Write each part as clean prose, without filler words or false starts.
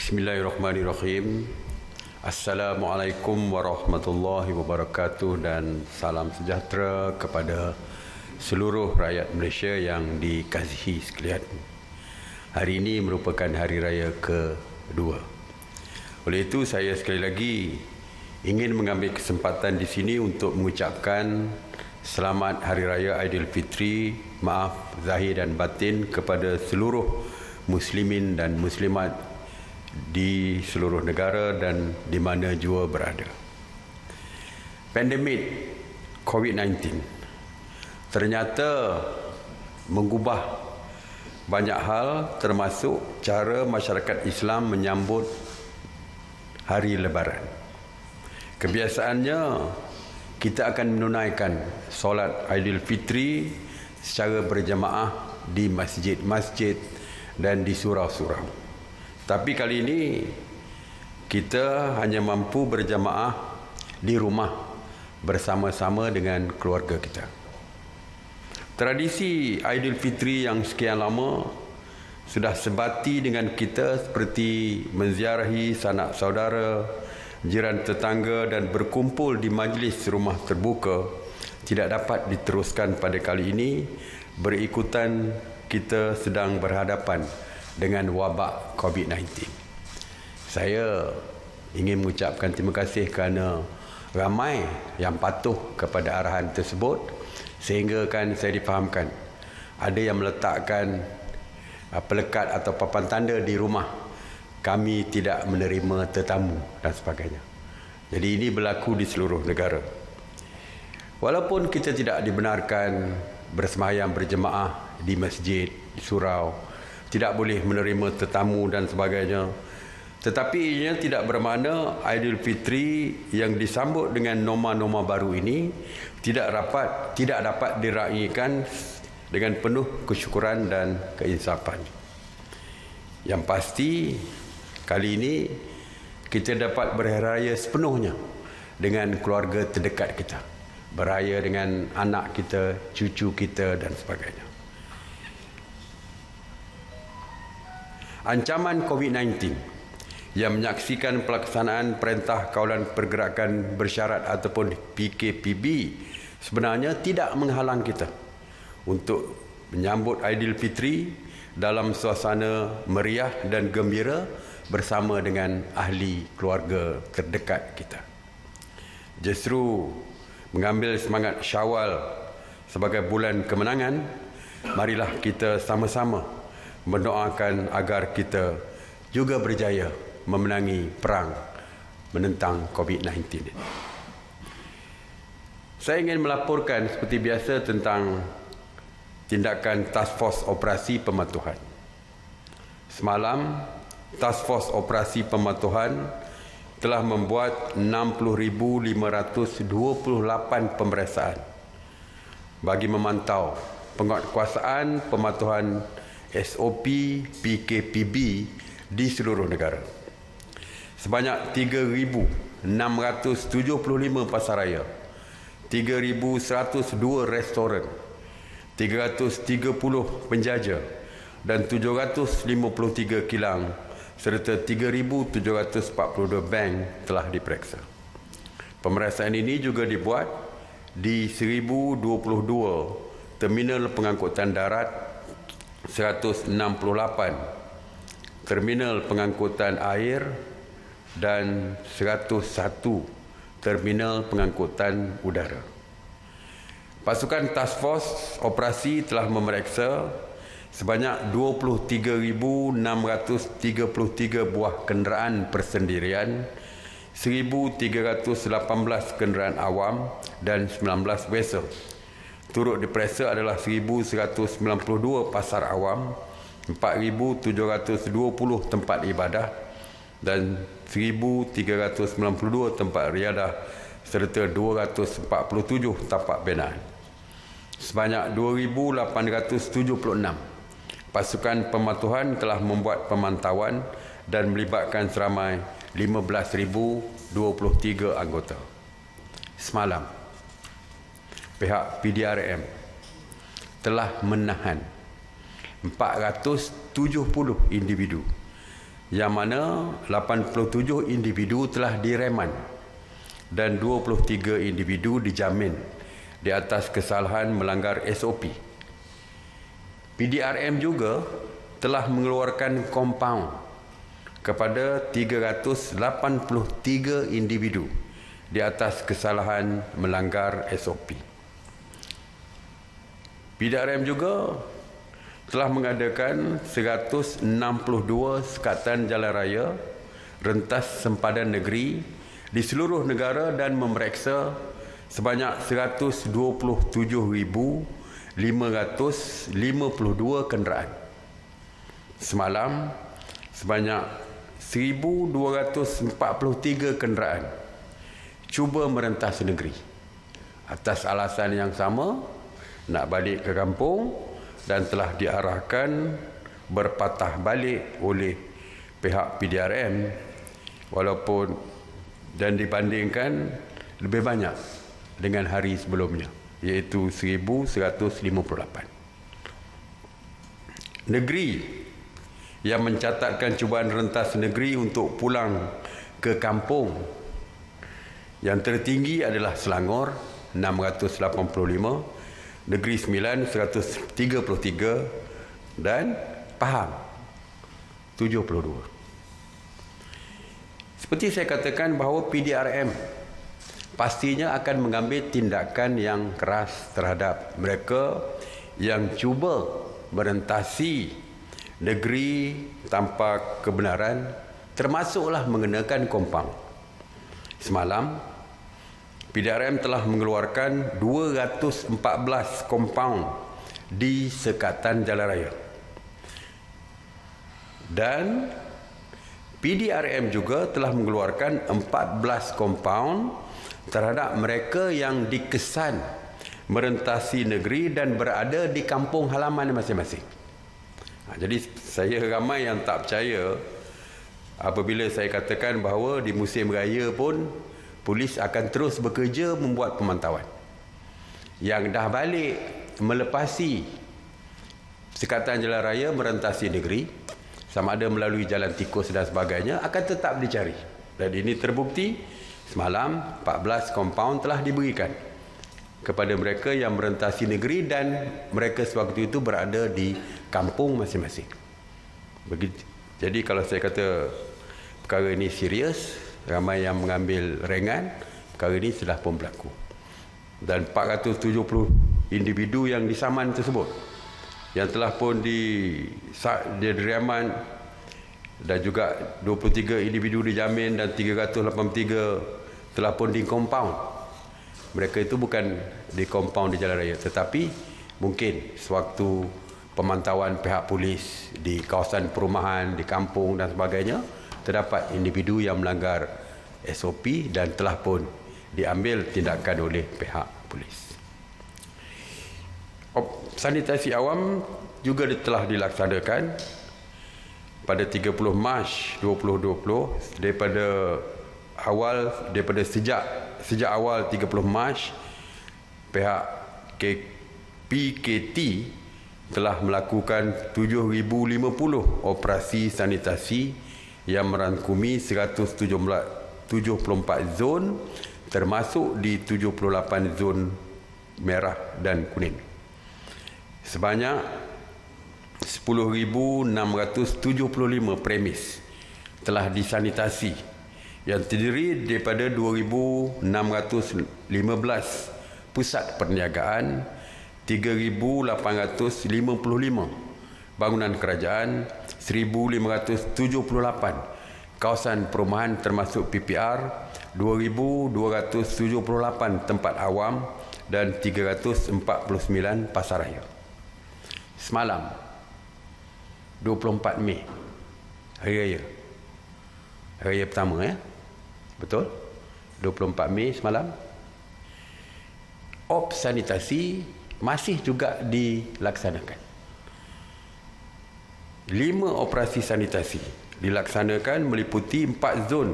Bismillahirrahmanirrahim. Assalamualaikum warahmatullahi wabarakatuh dan salam sejahtera kepada seluruh rakyat Malaysia yang dikasihi sekalian. Hari ini merupakan hari raya kedua. Oleh itu saya sekali lagi ingin mengambil kesempatan di sini untuk mengucapkan selamat Hari Raya Aidilfitri, maaf zahir dan batin kepada seluruh muslimin dan muslimat di seluruh negara dan di mana jua berada. Pandemik COVID-19 ternyata mengubah banyak hal, termasuk cara masyarakat Islam menyambut hari Lebaran. Kebiasaannya kita akan menunaikan solat Aidilfitri secara berjamaah di masjid-masjid dan di surau-surau. Tapi kali ini kita hanya mampu berjamaah di rumah bersama-sama dengan keluarga kita. Tradisi Aidilfitri yang sekian lama sudah sebati dengan kita seperti menziarahi sanak saudara, jiran tetangga dan berkumpul di majlis rumah terbuka tidak dapat diteruskan pada kali ini berikutan kita sedang berhadapan dengan wabak COVID-19. Saya ingin mengucapkan terima kasih kerana ramai yang patuh kepada arahan tersebut sehingga kan saya difahamkan ada yang meletakkan pelekat atau papan tanda di rumah kami tidak menerima tetamu dan sebagainya. Jadi ini berlaku di seluruh negara. Walaupun kita tidak dibenarkan bersemayam berjemaah di masjid, di surau, tidak boleh menerima tetamu dan sebagainya, tetapi ianya tidak bermakna Aidilfitri yang disambut dengan norma-norma baru ini tidak dapat diraikan dengan penuh kesyukuran dan keinsafan. Yang pasti kali ini kita dapat berhari raya sepenuhnya dengan keluarga terdekat kita, beraya dengan anak kita, cucu kita dan sebagainya. Ancaman COVID-19 yang menyaksikan pelaksanaan Perintah Kawalan Pergerakan Bersyarat ataupun PKPB sebenarnya tidak menghalang kita untuk menyambut Aidilfitri dalam suasana meriah dan gembira bersama dengan ahli keluarga terdekat kita. Justru mengambil semangat Syawal sebagai bulan kemenangan, marilah kita sama-sama mendoakan agar kita juga berjaya memenangi perang menentang COVID-19. Saya ingin melaporkan seperti biasa tentang tindakan Task Force Operasi Pematuhan. Semalam, Task Force Operasi Pematuhan telah membuat 60,528 pemeriksaan bagi memantau penguatkuasaan pematuhan SOP PKPB di seluruh negara. Sebanyak 3,675 pasaraya, 3,102 restoran, 330 penjaja dan 753 kilang serta 3,742 bank telah diperiksa. Pemeriksaan ini juga dibuat di 1,022 terminal pengangkutan darat, 168 terminal pengangkutan air dan 101 terminal pengangkutan udara. Pasukan Task Force Operasi telah memeriksa sebanyak 23,633 buah kenderaan persendirian, 1,318 kenderaan awam dan 19 vessel. Turut diperiksa adalah 1,192 pasar awam, 4,720 tempat ibadah dan 1,392 tempat riadah serta 247 tapak binaan. Sebanyak 2,876 pasukan pematuhan telah membuat pemantauan dan melibatkan seramai 15,023 anggota. Semalam, pihak PDRM telah menahan 470 individu yang mana 87 individu telah direman dan 23 individu dijamin di atas kesalahan melanggar SOP. PDRM juga telah mengeluarkan kompaun kepada 383 individu di atas kesalahan melanggar SOP. PDRM juga telah mengadakan 162 sekatan jalan raya rentas sempadan negeri di seluruh negara dan memeriksa sebanyak 127,552 kenderaan. Semalam, sebanyak 1,243 kenderaan cuba merentas negeri. Atas alasan yang sama, nak balik ke kampung dan telah diarahkan berpatah balik oleh pihak PDRM walaupun dan dibandingkan lebih banyak dengan hari sebelumnya, iaitu 1,158. Negeri yang mencatatkan cubaan rentas negeri untuk pulang ke kampung yang tertinggi adalah Selangor 685, Negeri Sembilan 133 dan Pahang 72. Seperti saya katakan bahawa PDRM pastinya akan mengambil tindakan yang keras terhadap mereka yang cuba merentasi negeri tanpa kebenaran, termasuklah mengenakan kompaun. Semalam, PDRM telah mengeluarkan 214 kompaun di sekatan jalan raya. Dan PDRM juga telah mengeluarkan 14 kompaun terhadap mereka yang dikesan merentasi negeri dan berada di kampung halaman masing-masing. Jadi saya ramai yang tak percaya apabila saya katakan bahawa di musim raya pun polis akan terus bekerja membuat pemantauan. Yang dah balik melepasi sekatan jalan raya merentasi negeri, sama ada melalui jalan tikus dan sebagainya, akan tetap dicari. Dan ini terbukti semalam 14 kompaun telah diberikan kepada mereka yang merentasi negeri dan mereka sewaktu itu berada di kampung masing-masing. Jadi kalau saya kata perkara ini serius, ramai yang mengambil ringan, perkara ini sudah pun berlaku. Dan 470 individu yang disaman tersebut, yang telah pun direman dan juga 23 individu dijamin dan 383 telah pun dikompaun. Mereka itu bukan dikompaun di jalan raya, tetapi mungkin sewaktu pemantauan pihak polis di kawasan perumahan, di kampung dan sebagainya, terdapat individu yang melanggar SOP dan telah pun diambil tindakan oleh pihak polis. Sanitasi awam juga telah dilaksanakan pada 30 Mac 2020 daripada sejak awal 30 Mac pihak PKT telah melakukan 7,050 operasi sanitasi yang merangkumi 174 zon termasuk di 78 zon merah dan kuning. Sebanyak 10,675 premis telah disanitasi yang terdiri daripada 2,615 pusat perniagaan, 3,855 bangunan kerajaan, 1,578 kawasan perumahan termasuk PPR, 2,278 tempat awam dan 349 pasar raya. Semalam 24 Mei, hari raya. Hari raya pertama betul? 24 Mei semalam. Sanitasi masih juga dilaksanakan. 5 operasi sanitasi dilaksanakan meliputi 4 zon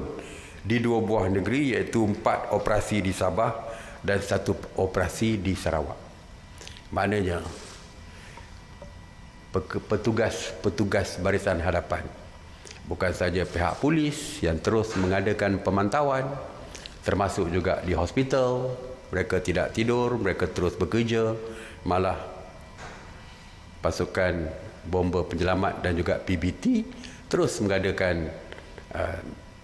di 2 buah negeri, iaitu 4 operasi di Sabah dan 1 operasi di Sarawak. Maknanya petugas Barisan Hadapan bukan saja pihak polis yang terus mengadakan pemantauan, termasuk juga di hospital. Mereka tidak tidur, mereka terus bekerja, malah pasukan bomba penyelamat dan juga PBT terus mengadakan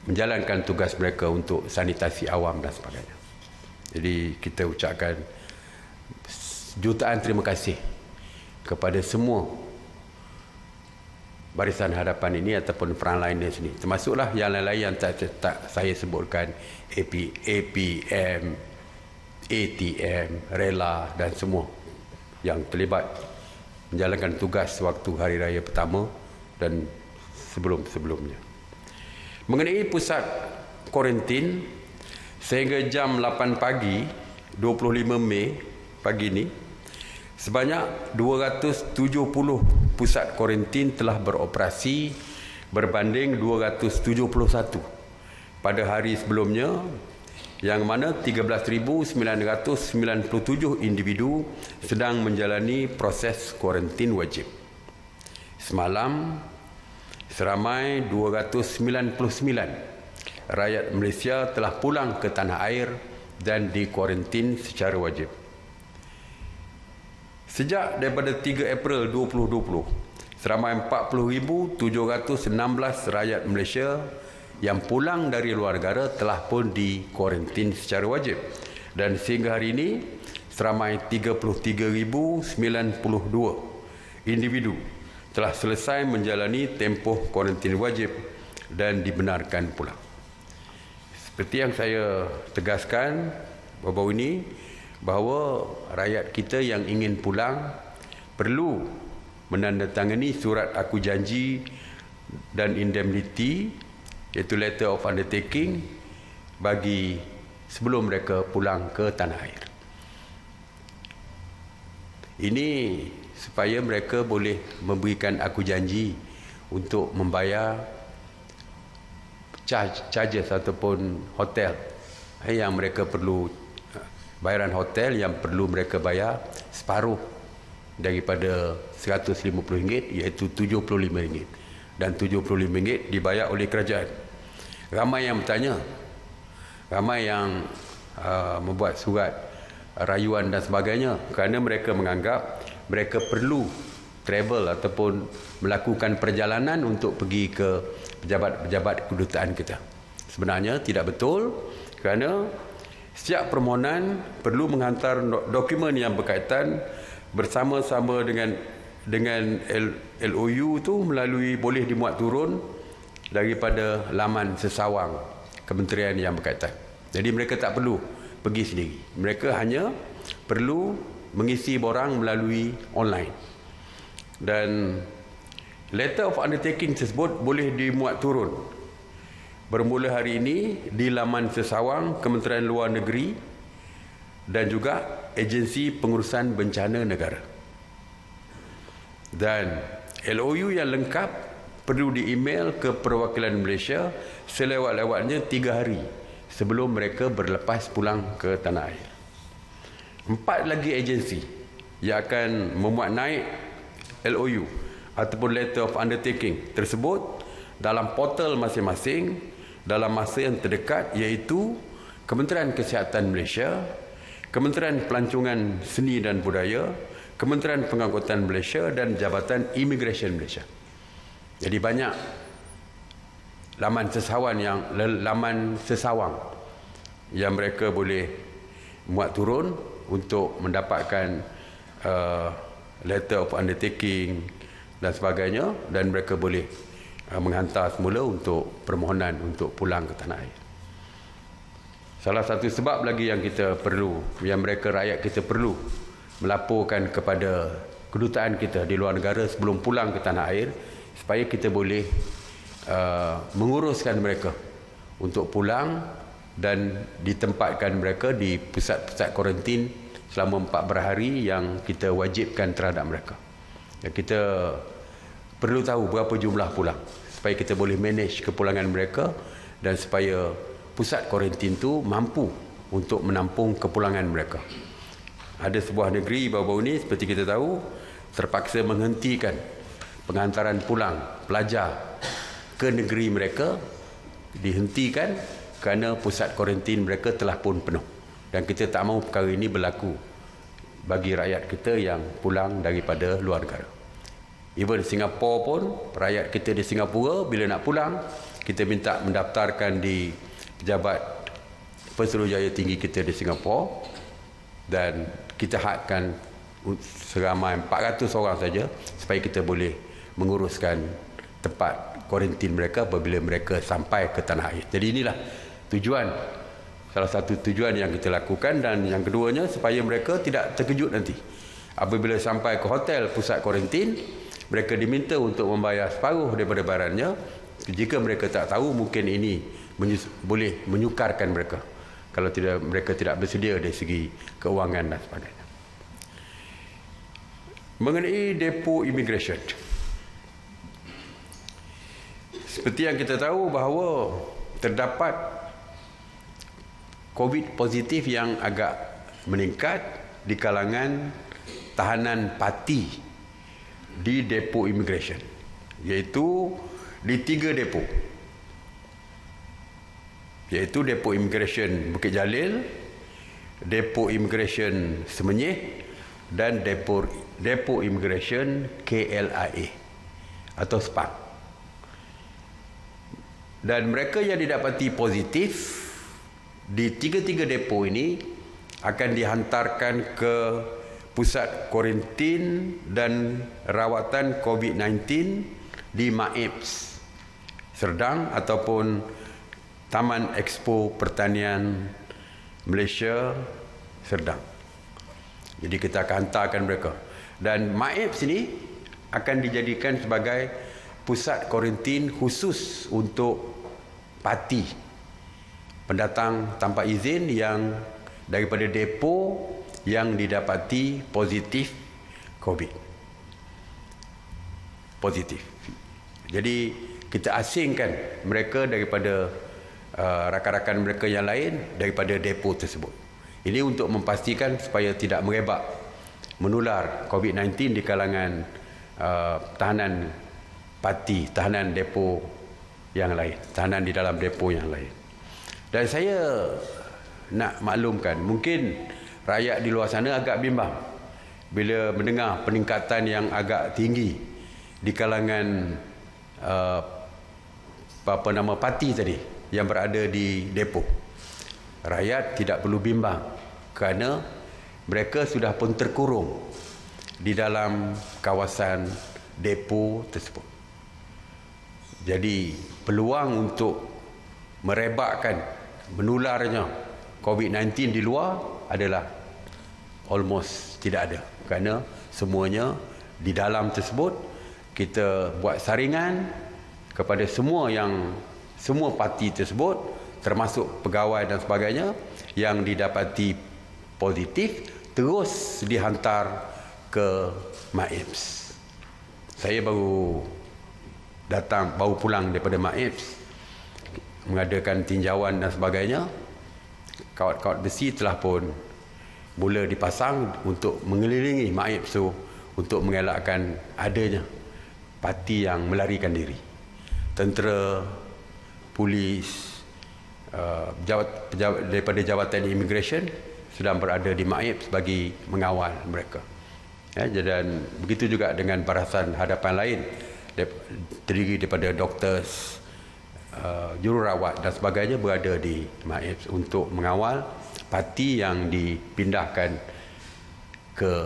menjalankan tugas mereka untuk sanitasi awam dan sebagainya. Jadi kita ucapkan jutaan terima kasih kepada semua barisan hadapan ini ataupun frontliners ini, termasuklah yang lain-lain yang tak saya sebutkan, APM, ATM, Rela dan semua yang terlibat menjalankan tugas waktu hari raya pertama dan sebelum-sebelumnya. Mengenai pusat kuarantin, sehingga jam 8 pagi 25 Mei pagi ini, sebanyak 270 pusat kuarantin telah beroperasi berbanding 271 pada hari sebelumnya, yang mana 13,997 individu sedang menjalani proses kuarantin wajib. Semalam, seramai 299 rakyat Malaysia telah pulang ke tanah air dan dikuarantin secara wajib. Sejak daripada 3 April 2020, seramai 40,716 rakyat Malaysia yang pulang dari luar negara telah pun dikuarantin secara wajib, dan sehingga hari ini seramai 33,092 individu telah selesai menjalani tempoh kuarantin wajib dan dibenarkan pulang. Seperti yang saya tegaskan baru-baru ini, bahawa rakyat kita yang ingin pulang perlu menandatangani surat aku janji dan indemnity, iaitu letter of undertaking, bagi sebelum mereka pulang ke tanah air. Ini supaya mereka boleh memberikan aku janji untuk membayar charges ataupun hotel yang mereka perlu, bayaran hotel yang perlu mereka bayar separuh daripada RM150, iaitu RM75, dan RM75 dibayar oleh kerajaan. Ramai yang bertanya, ramai yang membuat surat rayuan dan sebagainya, kerana mereka menganggap mereka perlu travel ataupun melakukan perjalanan untuk pergi ke pejabat-pejabat kedutaan kita. Sebenarnya tidak betul, kerana setiap permohonan perlu menghantar dokumen yang berkaitan bersama-sama dengan LOU itu melalui, boleh dimuat turun daripada laman sesawang kementerian yang berkaitan. Jadi mereka tak perlu pergi sendiri. Mereka hanya perlu mengisi borang melalui online. Dan letter of undertaking tersebut boleh dimuat turun bermula hari ini di laman sesawang Kementerian Luar Negeri dan juga Agensi Pengurusan Bencana Negara. Dan LOU yang lengkap perlu di-email ke perwakilan Malaysia selewat-lewatnya 3 hari sebelum mereka berlepas pulang ke tanah air. 4 lagi agensi yang akan memuat naik LOU ataupun letter of undertaking tersebut dalam portal masing-masing dalam masa yang terdekat, iaitu Kementerian Kesihatan Malaysia, Kementerian Pelancongan Seni dan Budaya, Kementerian Pengangkutan Malaysia dan Jabatan Immigration Malaysia. Jadi banyak laman sesawang yang mereka boleh muat turun untuk mendapatkan letter of undertaking dan sebagainya, dan mereka boleh menghantar semula untuk permohonan untuk pulang ke tanah air. Salah satu sebab lagi yang kita perlu, yang mereka rakyat kita perlu melaporkan kepada kedutaan kita di luar negara sebelum pulang ke tanah air, supaya kita boleh menguruskan mereka untuk pulang dan ditempatkan mereka di pusat-pusat kuarantin selama 14 hari yang kita wajibkan terhadap mereka. Dan kita perlu tahu berapa jumlah pulang supaya kita boleh manage kepulangan mereka dan supaya pusat kuarantin itu mampu untuk menampung kepulangan mereka. Ada sebuah negeri baru-baru ini, seperti kita tahu, terpaksa menghentikan penghantaran pulang pelajar ke negeri mereka dihentikan kerana pusat kuarantin mereka telah pun penuh. Dan kita tak mahu perkara ini berlaku bagi rakyat kita yang pulang daripada luar negara. Even Singapura pun, rakyat kita di Singapura bila nak pulang, kita minta mendaftarkan di pejabat Pesuruhjaya tinggi kita di Singapura, dan kita hadkan seramai 400 orang saja supaya kita boleh menguruskan tempat kuarantin mereka apabila mereka sampai ke tanah air. Jadi inilah tujuan, salah satu tujuan yang kita lakukan. Dan yang keduanya, supaya mereka tidak terkejut nanti apabila sampai ke hotel pusat kuarantin, mereka diminta untuk membayar separuh daripada barannya. Jika mereka tak tahu, mungkin ini boleh menyukarkan mereka kalau tidak, mereka tidak bersedia dari segi keuangan dan sebagainya. Mengenai depo immigration, seperti yang kita tahu bahawa terdapat COVID positif yang agak meningkat di kalangan tahanan parti di depo immigration, iaitu di 3 depo, iaitu depo immigration Bukit Jalil, depo immigration Semenyih, dan depo immigration KLIA atau Sepang. Dan mereka yang didapati positif di 3 depo ini akan dihantarkan ke pusat kuarantin dan rawatan COVID-19 di MAIPS Serdang ataupun Taman Expo Pertanian Malaysia Serdang. Jadi kita akan hantarkan mereka. Dan MAIPS ini akan dijadikan sebagai pusat kuarantin khusus untuk parti pendatang tanpa izin yang daripada depo yang didapati positif COVID. Positif. Jadi kita asingkan mereka daripada rakan-rakan mereka yang lain daripada depo tersebut. Ini untuk memastikan supaya tidak merebak, menular COVID-19 di kalangan tahanan parti, tahanan depo yang lain, tahanan di dalam depo yang lain. Dan saya nak maklumkan, mungkin rakyat di luar sana agak bimbang bila mendengar peningkatan yang agak tinggi di kalangan parti tadi yang berada di depo. Rakyat tidak perlu bimbang kerana mereka sudah pun terkurung di dalam kawasan depo tersebut. Jadi peluang untuk merebakkan, menularnya COVID-19 di luar adalah almost tidak ada, kerana semuanya di dalam tersebut kita buat saringan kepada semua parti tersebut, termasuk pegawai dan sebagainya yang didapati positif, terus dihantar ke MAIPS. Saya baru pulang daripada MAIPS mengadakan tinjauan dan sebagainya. Kawat-kawat besi telah pun mula dipasang untuk mengelilingi MAIPS itu untuk mengelakkan adanya parti yang melarikan diri. Tentera, polis, daripada Jabatan Immigration sedang berada di MAIPS bagi mengawal mereka. Dan begitu juga dengan barisan hadapan lain, terdiri daripada doktor, jururawat dan sebagainya berada di MAIPS untuk mengawal parti yang dipindahkan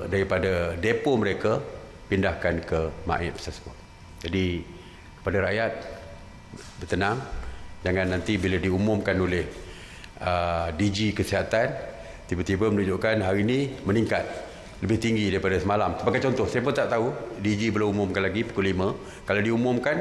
daripada depo mereka, pindahkan ke MAIPS tersebut. Jadi kepada rakyat, bertenang, jangan nanti bila diumumkan oleh DG Kesihatan tiba-tiba menunjukkan hari ini meningkat lebih tinggi daripada semalam. Sebagai contoh, saya pun tak tahu, DG belum umumkan lagi pukul 5. Kalau diumumkan,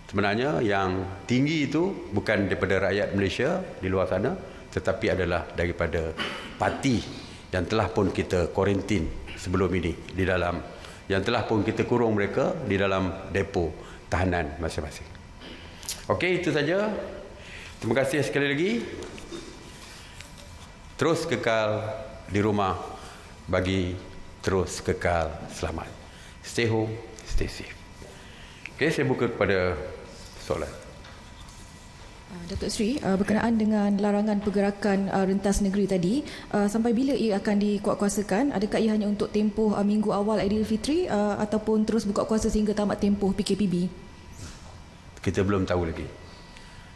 sebenarnya yang tinggi itu bukan daripada rakyat Malaysia di luar sana, tetapi adalah daripada parti yang telah pun kita kuarantin sebelum ini di dalam, yang telah pun kita kurung mereka di dalam depo tahanan masing-masing. Okey, itu saja. Terima kasih sekali lagi. Terus kekal di rumah bagi terus kekal selamat. Stay home, stay safe. Okey, saya buka kepada solat. Datuk Seri, berkenaan dengan larangan pergerakan rentas negeri tadi, sampai bila ia akan dikuatkuasakan? Adakah ia hanya untuk tempoh minggu awal Aidilfitri ataupun terus buka kuasa sehingga tamat tempoh PKPB? Kita belum tahu lagi.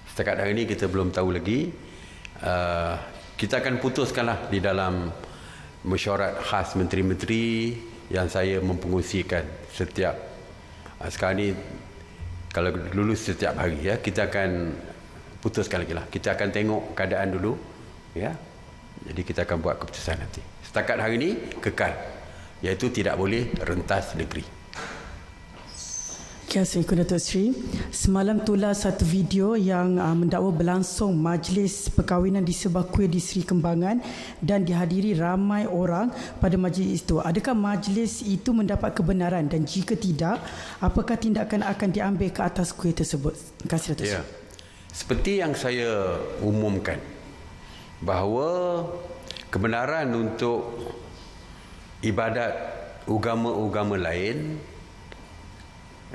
Setakat hari ini kita belum tahu lagi. Kita akan putuskanlah di dalam mesyuarat khas menteri-menteri yang saya mempengungsikan setiap sekarang ni, kalau lulus setiap hari, ya, kita akan putuskan lagi lah. Kita akan tengok keadaan dulu, ya. Jadi kita akan buat keputusan nanti. Setakat hari ini kekal, iaitu tidak boleh rentas negeri. Assalamualaikum Datuk Seri. Semalam tular satu video yang mendakwa berlangsung majlis perkahwinan di sebuah kuil di Seri Kembangan dan dihadiri ramai orang pada majlis itu. Adakah majlis itu mendapat kebenaran dan jika tidak, apakah tindakan akan diambil ke atas kuil tersebut? Terima kasih Datuk Seri. Seperti yang saya umumkan bahawa kebenaran untuk ibadat agama-agama lain,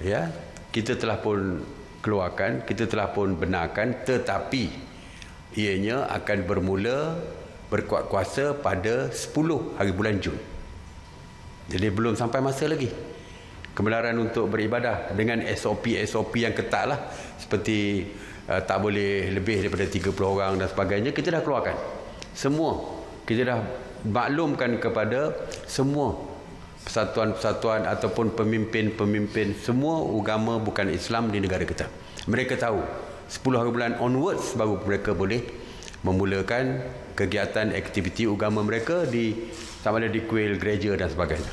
ya, kita telah pun keluarkan, kita telah pun benarkan, tetapi ianya akan bermula berkuat kuasa pada 10 hari bulan Jun. Jadi belum sampai masa lagi. Kebenaran untuk beribadah dengan SOP yang ketat lah, seperti tak boleh lebih daripada 30 orang dan sebagainya, kita dah keluarkan. Semua kita dah maklumkan kepada semua persatuan-persatuan ataupun pemimpin-pemimpin semua agama bukan Islam di negara kita. Mereka tahu 10 hari bulan onwards baru mereka boleh memulakan kegiatan aktiviti agama mereka di sama ada di kuil, gereja dan sebagainya.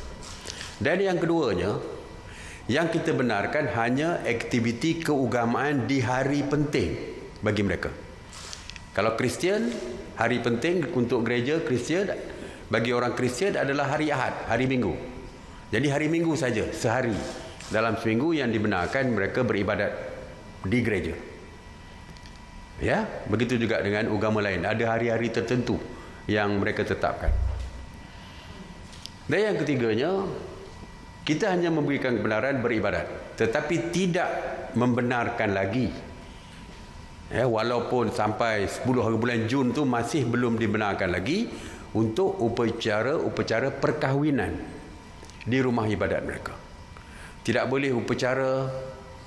Dan yang keduanya, yang kita benarkan hanya aktiviti keagamaan di hari penting bagi mereka. Kalau Kristian, hari penting untuk gereja Kristian bagi orang Kristian adalah hari Ahad, hari Minggu. Jadi hari Minggu saja, sehari dalam seminggu yang dibenarkan mereka beribadat di gereja. Ya, begitu juga dengan agama lain. Ada hari-hari tertentu yang mereka tetapkan. Dan yang ketiganya, kita hanya memberikan kebenaran beribadat, tetapi tidak membenarkan lagi. Ya, walaupun sampai 10 hari bulan Jun tu masih belum dibenarkan lagi untuk upacara perkahwinan di rumah ibadat mereka. Tidak boleh upacara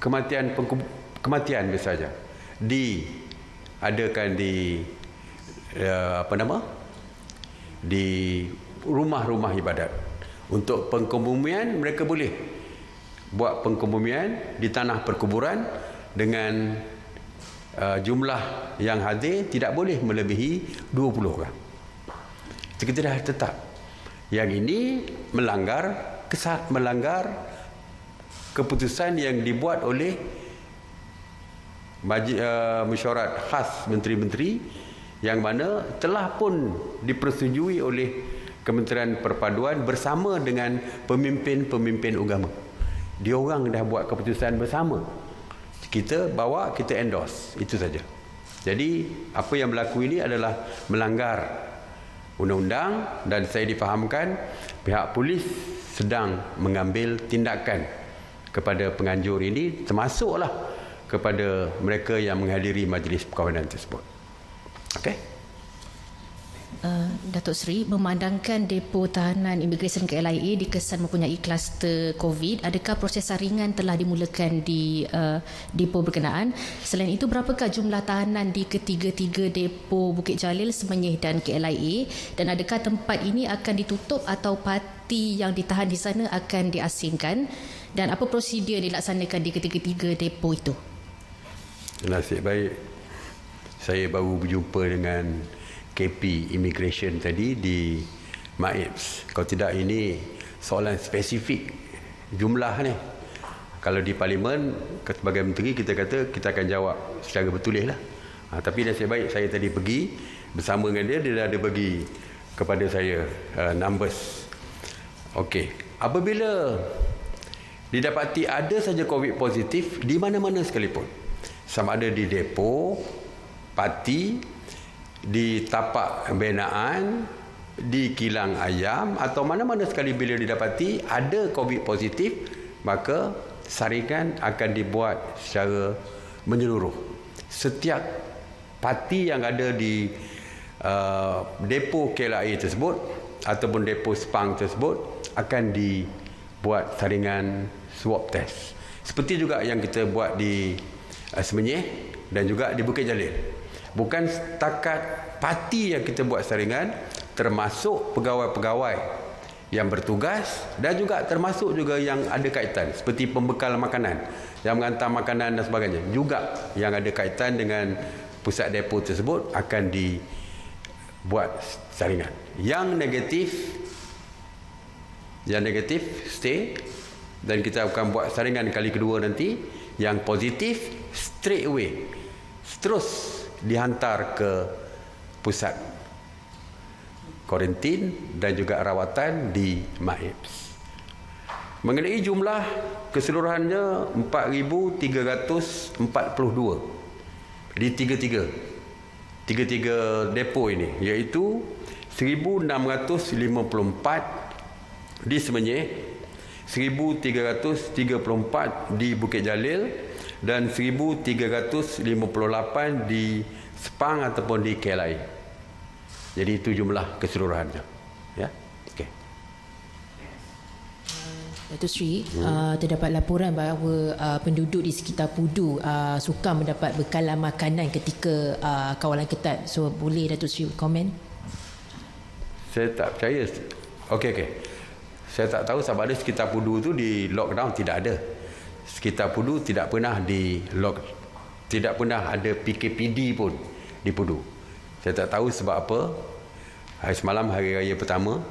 kematian saja diadakan di di rumah-rumah ibadat. Untuk pengkebumian mereka boleh buat pengkebumian di tanah perkuburan dengan jumlah yang hadir tidak boleh melebihi 20 orang. Kita dah tetap. Yang ini melanggar keputusan yang dibuat oleh mesyuarat khas menteri-menteri yang mana telah pun dipersetujui oleh Kementerian Perpaduan bersama dengan pemimpin-pemimpin agama. Diorang dah buat keputusan bersama. Kita bawa, kita endorse. Itu saja. Jadi apa yang berlaku ini adalah melanggar undang-undang dan saya difahamkan pihak polis sedang mengambil tindakan kepada penganjur ini, termasuklah kepada mereka yang menghadiri majlis perkahwinan tersebut. Okey. Datuk Seri, memandangkan depo tahanan imigresen KLIA dikesan mempunyai kluster COVID, adakah proses saringan telah dimulakan di depo berkenaan? Selain itu, berapakah jumlah tahanan di ketiga-tiga depo Bukit Jalil, Semenyih dan KLIA? Dan adakah tempat ini akan ditutup atau parti yang ditahan di sana akan diasingkan? Dan apa prosedur dilaksanakan di ketiga-tiga depo itu? Nasib baik saya baru berjumpa dengan KP Immigration tadi di MAIPS. Kalau tidak, ini soalan spesifik jumlah ni. Kalau di Parlimen sebagai menteri kita kata kita akan jawab secara bertulis lah. Tapi nasib baik saya tadi pergi bersama dengan dia dah ada bagi kepada saya numbers. Okey, apabila didapati ada saja COVID positif di mana-mana sekalipun, sama ada di depo, parti, di tapak benaan, di kilang ayam atau mana-mana sekali bila didapati ada COVID positif, maka saringan akan dibuat secara menyeluruh. Setiap parti yang ada di depo KLIA tersebut ataupun depo Sepang tersebut akan dibuat saringan swab test. Seperti juga yang kita buat di Semenyih dan juga di Bukit Jalil. Bukan setakat parti yang kita buat saringan, termasuk pegawai-pegawai yang bertugas dan juga termasuk juga yang ada kaitan seperti pembekal makanan, yang menghantar makanan dan sebagainya, juga yang ada kaitan dengan pusat depo tersebut akan dibuat saringan. Yang negatif stay, dan kita akan buat saringan kali kedua nanti. Yang positif straight away terus dihantar ke pusat kuarantin dan juga rawatan di MAIPS. Mengenai jumlah keseluruhannya 4,342 di tiga depo ini, iaitu 1,654 di Semenyih, 1,334 di Bukit Jalil dan 1,358 di Sepang ataupun di KLIA. Jadi itu jumlah keseluruhannya. Ya. Okey. Datuk Seri, terdapat laporan bahawa penduduk di sekitar Pudu sukar mendapat bekalan makanan ketika kawalan ketat. So boleh Datuk Seri komen? Saya tak percaya. Okey. Saya tak tahu sama ada sekitar Pudu tu di lockdown. Tidak ada. Sekitar Pudu tidak pernah tidak pernah ada PKPD pun di Pudu. Saya tak tahu sebab apa. Hari semalam hari raya pertama,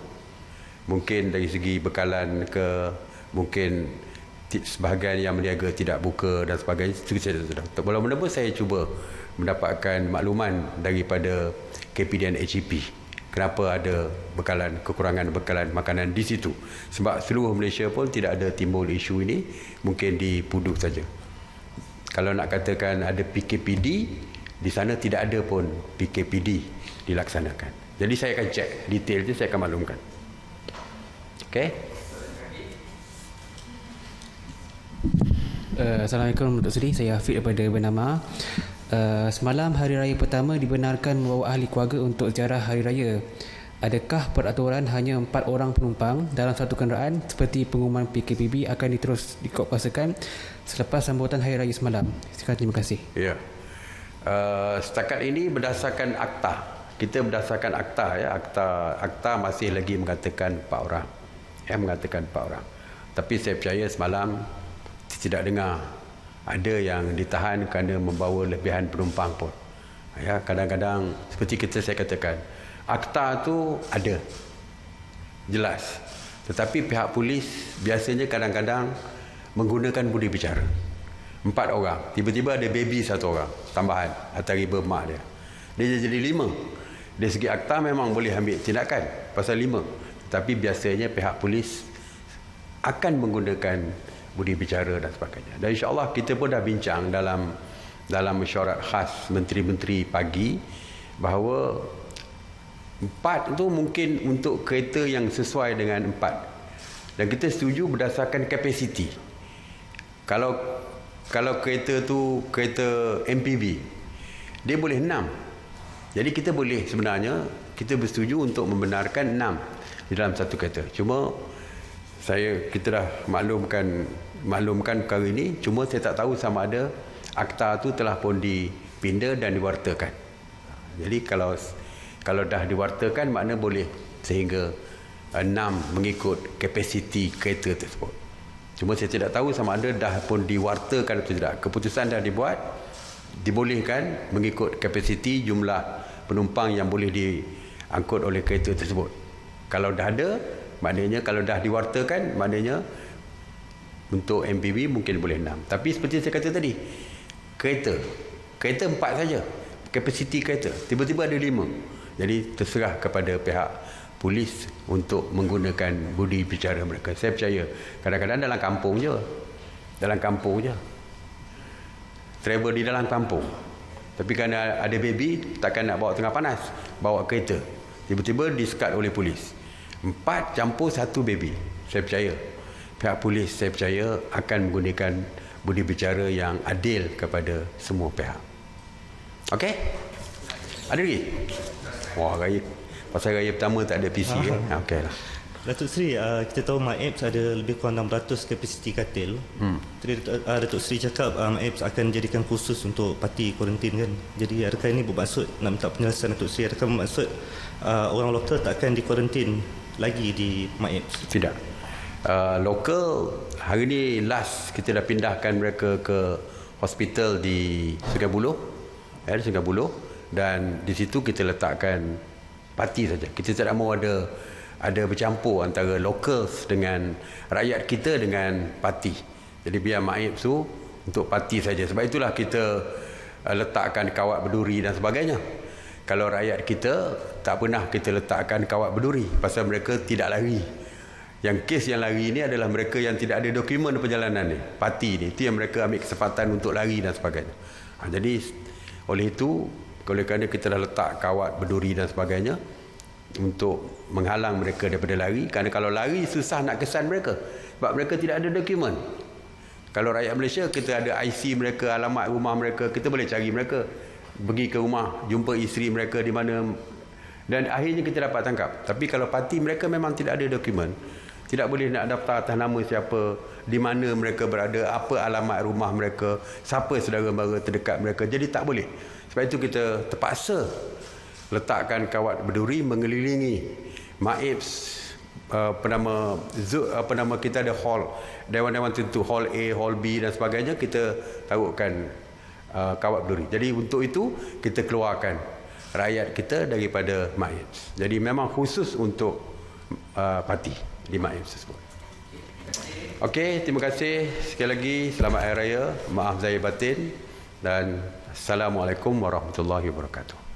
mungkin dari segi bekalan ke mungkin sebahagian yang berniaga tidak buka dan sebagainya. Walaupun saya cuba mendapatkan makluman daripada KPD dan HEP. Kenapa ada kekurangan bekalan makanan di situ? Sebab seluruh Malaysia pun tidak ada timbul isu ini, mungkin di Pudu saja. Kalau nak katakan ada PKPD, di sana tidak ada pun PKPD dilaksanakan. Jadi saya akan cek detail itu, saya akan maklumkan. Okey. Assalamualaikum Datuk Seri, saya Hafiz daripada Bernama. Semalam hari raya pertama dibenarkan membawa ahli keluarga untuk ziarah hari raya. Adakah peraturan hanya 4 orang penumpang dalam satu kenderaan seperti pengumuman PKPB akan diterus dikuatkuasakan selepas sambutan hari raya semalam? Terima kasih. Ya. Setakat ini berdasarkan akta. Kita berdasarkan akta, ya. Akta masih lagi mengatakan 4 orang. Mengatakan 4 orang. Tapi saya percaya semalam tidak dengar ada yang ditahan kerana membawa lebihan penumpang pun. Ya, kadang-kadang seperti saya katakan, akta tu ada jelas, tetapi pihak polis biasanya kadang-kadang menggunakan budi bicara. 4 orang, tiba-tiba ada baby 1 orang tambahan atas riba mak dia jadi 5. Dari segi akta memang boleh ambil tindakan pasal 5, tetapi biasanya pihak polis akan menggunakan budi bicara dan sebagainya. Dan insya-Allah kita pun dah bincang dalam mesyuarat khas menteri-menteri pagi bahawa 4 itu mungkin untuk kereta yang sesuai dengan 4. Dan kita setuju berdasarkan kapasiti. Kalau kereta tu kereta MPV, dia boleh 6. Jadi kita boleh sebenarnya kita bersetuju untuk membenarkan 6 di dalam satu kereta. Cuma kita dah maklumkan perkara ini, cuma saya tak tahu sama ada akta tu telah pun dipinda dan diwartakan. Jadi kalau dah diwartakan, makna boleh sehingga 6 mengikut kapasiti kereta tersebut. Cuma saya tidak tahu sama ada dah pun diwartakan atau tidak. Keputusan dah dibuat, dibolehkan mengikut kapasiti jumlah penumpang yang boleh diangkut oleh kereta tersebut. Kalau dah ada, maknanya kalau dah diwartakan, maknanya untuk MPV mungkin boleh 6. Tapi seperti saya kata tadi, kereta 4 saja kapasiti kereta, tiba-tiba ada 5. Jadi terserah kepada pihak polis untuk menggunakan budi bicara mereka. Saya percaya kadang-kadang dalam kampung je travel di dalam kampung, tapi kerana ada baby takkan nak bawa tengah panas, bawa kereta, tiba-tiba disekat oleh polis. 4 campur 1 baby. Saya percaya pihak polis akan menggunakan budi bicara yang adil kepada semua pihak. Okey? Ada lagi? Wah, raya. Pasal raya pertama tak ada PC kan? Okeylah. Datuk Seri, kita tahu MyApps ada lebih kurang 600 kapasiti katil. Tadi Datuk Seri cakap MyApps akan jadikan khusus untuk parti kuarantin kan. Jadi adakah ini bermaksud, nak minta penjelasan Datuk Seri, adakah bermaksud orang lokal tak akan dikuarantin lagi di MyApps? Tidak. Lokal, hari ni last kita dah pindahkan mereka ke hospital di Sungai Buloh. Di Sungai Buloh. Dan di situ kita letakkan parti saja. Kita tak mahu ada bercampur antara locals dengan rakyat kita dengan parti. Jadi biar MyApps tu untuk parti saja. Sebab itulah kita letakkan kawat berduri dan sebagainya. Kalau rakyat kita tak pernah kita letakkan kawat berduri pasal mereka tidak lari. Yang kes yang lari ni adalah mereka yang tidak ada dokumen perjalanan ni. Parti ni, itu yang mereka ambil kesempatan untuk lari dan sebagainya. Jadi oleh itu, oleh kerana kita dah letak kawat berduri dan sebagainya untuk menghalang mereka daripada lari, kerana kalau lari susah nak kesan mereka sebab mereka tidak ada dokumen. Kalau rakyat Malaysia, kita ada IC mereka, alamat rumah mereka, kita boleh cari mereka, pergi ke rumah, jumpa isteri mereka di mana, dan akhirnya kita dapat tangkap. Tapi kalau parti mereka memang tidak ada dokumen, tidak boleh nak daftar atas nama siapa, di mana mereka berada, apa alamat rumah mereka, siapa saudara-mara terdekat mereka, jadi tak boleh. Sebab itu kita terpaksa letakkan kawat berduri mengelilingi MyApps. Nama kita ada hall, dewan-dewan tentu, hall A, hall B dan sebagainya, kita taruhkan kawat berduri. Jadi untuk itu kita keluarkan rakyat kita daripada MyApps. Jadi memang khusus untuk parti di MyApps tersebut. Okey, terima kasih sekali lagi. Selamat Hari Raya, maaf zahir batin, dan Assalamualaikum warahmatullahi wabarakatuh.